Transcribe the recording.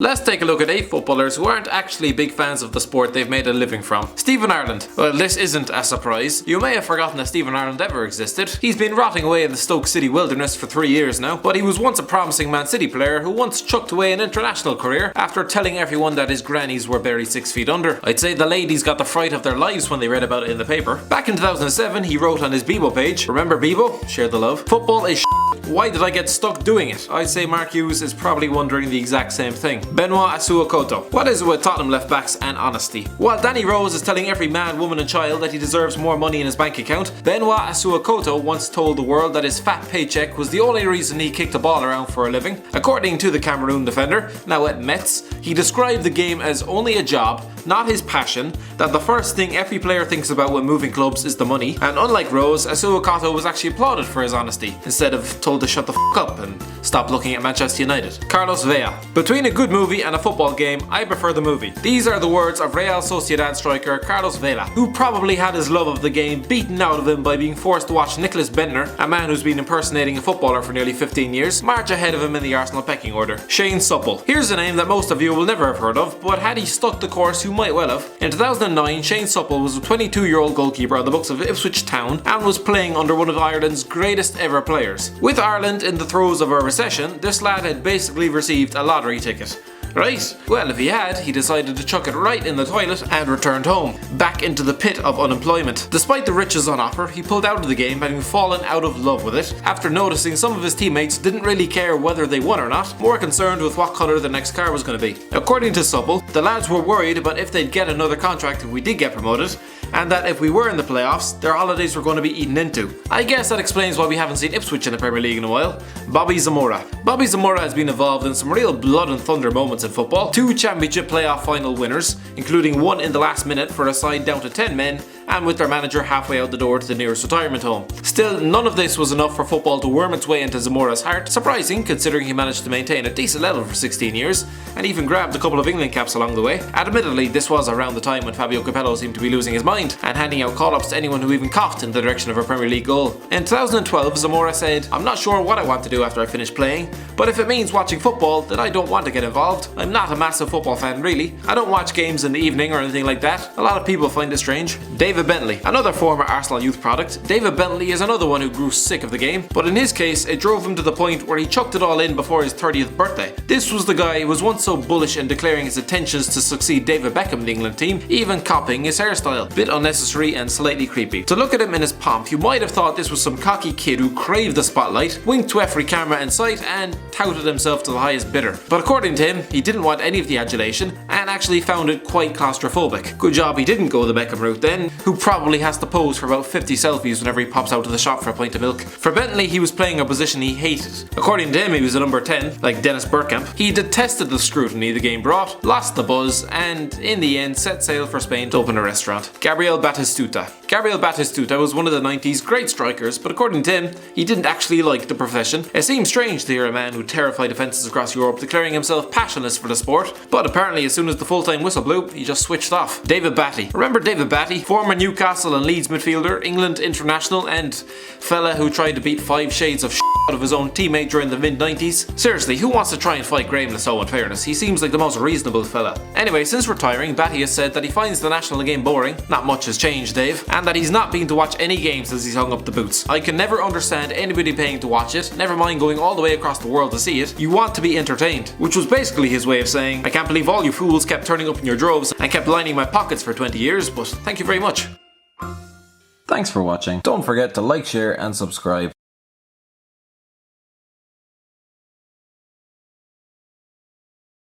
Let's take a look at 8 footballers who aren't actually big fans of the sport they've made a living from. Stephen Ireland. Well, this isn't a surprise. You may have forgotten that Stephen Ireland ever existed. He's been rotting away in the Stoke City wilderness for 3 years now, but he was once a promising Man City player who once chucked away an international career after telling everyone that his grannies were barely 6 feet under. I'd say the ladies got the fright of their lives when they read about it in the paper. Back in 2007, he wrote on his Bebo page, remember Bebo? Share the love. Football is why did I get stuck doing it? I'd say Mark Hughes is probably wondering the exact same thing. Benoit Soucek. What is it with Tottenham left backs and honesty? While Danny Rose is telling every man, woman and child that he deserves more money in his bank account, Benoit Soucek once told the world that his fat paycheck was the only reason he kicked a ball around for a living. According to the Cameroon defender, now at Metz, he described the game as only a job, not his passion, that the first thing every player thinks about when moving clubs is the money, and unlike Rose, Soucek was actually applauded for his honesty, instead of told to shut the f*** up and stop looking at Manchester United. Carlos Vela. Between a good movie and a football game, I prefer the movie. These are the words of Real Sociedad striker Carlos Vela, who probably had his love of the game beaten out of him by being forced to watch Nicholas Bendtner, a man who's been impersonating a footballer for nearly 15 years, march ahead of him in the Arsenal pecking order. Shane Supple. Here's a name that most of you will never have heard of, but had he stuck the course you might well have. In 2009, Shane Supple was a 22-year-old goalkeeper on the books of Ipswich Town and was playing under one of Ireland's greatest ever players. With Ireland in the throes of a recession, this lad had basically received a lottery ticket. Right? Well, if he had, he decided to chuck it right in the toilet and returned home, back into the pit of unemployment. Despite the riches on offer, he pulled out of the game having fallen out of love with it, after noticing some of his teammates didn't really care whether they won or not, more concerned with what colour the next car was going to be. According to Supple, the lads were worried about if they'd get another contract if we did get promoted, and that if we were in the playoffs, their holidays were going to be eaten into. I guess that explains why we haven't seen Ipswich in the Premier League in a while. Bobby Zamora. Bobby Zamora has been involved in some real blood and thunder moments in football. 2 championship playoff final winners, including one in the last minute for a side down to 10 men, and with their manager halfway out the door to the nearest retirement home. Still, none of this was enough for football to worm its way into Zamora's heart, surprising considering he managed to maintain a decent level for 16 years, and even grabbed a couple of England caps along the way. Admittedly, this was around the time when Fabio Capello seemed to be losing his mind, and handing out call-ups to anyone who even coughed in the direction of a Premier League goal. In 2012, Zamora said, "I'm not sure what I want to do after I finish playing, but if it means watching football, then I don't want to get involved. I'm not a massive football fan really. I don't watch games in the evening or anything like that. A lot of people find it strange." David Bentley. Another former Arsenal youth product, David Bentley is another one who grew sick of the game, but in his case, it drove him to the point where he chucked it all in before his 30th birthday. This was the guy who was once so bullish in declaring his intentions to succeed David Beckham in the England team, even copying his hairstyle. Bit unnecessary and slightly creepy. To look at him in his pomp, you might have thought this was some cocky kid who craved the spotlight, winked to every camera in sight, and touted himself to the highest bidder. But according to him, he didn't want any of the adulation, and actually found it quite claustrophobic. Good job he didn't go the Beckham route then, who probably has to pose for about 50 selfies whenever he pops out to the shop for a pint of milk. For Bentley, he was playing a position he hated. According to him, he was a number 10, like Dennis Bergkamp. He detested the scrutiny the game brought, lost the buzz, and in the end set sail for Spain to open a restaurant. Gabriel Batistuta. Gabriel Batistuta was one of the 90s great strikers, but according to him, he didn't actually like the profession. It seems strange to hear a man who terrified defences across Europe declaring himself passionless for the sport, but apparently as soon as the full-time whistle blew, he just switched off. David Batty. Remember David Batty? Former Newcastle and Leeds midfielder, England international, and fella who tried to beat 5 shades of out of his own teammate during the mid-90s. Seriously, who wants to try and fight Graham Lasso in fairness? He seems like the most reasonable fella. Anyway, since retiring, Batty has said that he finds the national game boring, not much has changed Dave, and that he's not been to watch any games since he's hung up the boots. I can never understand anybody paying to watch it, never mind going all the way across the world to see it. You want to be entertained, which was basically his way of saying, I can't believe all you fools kept turning up in your droves and kept lining my pockets for 20 years, but thank you very much. Thanks for watching. Don't forget to like, share and subscribe.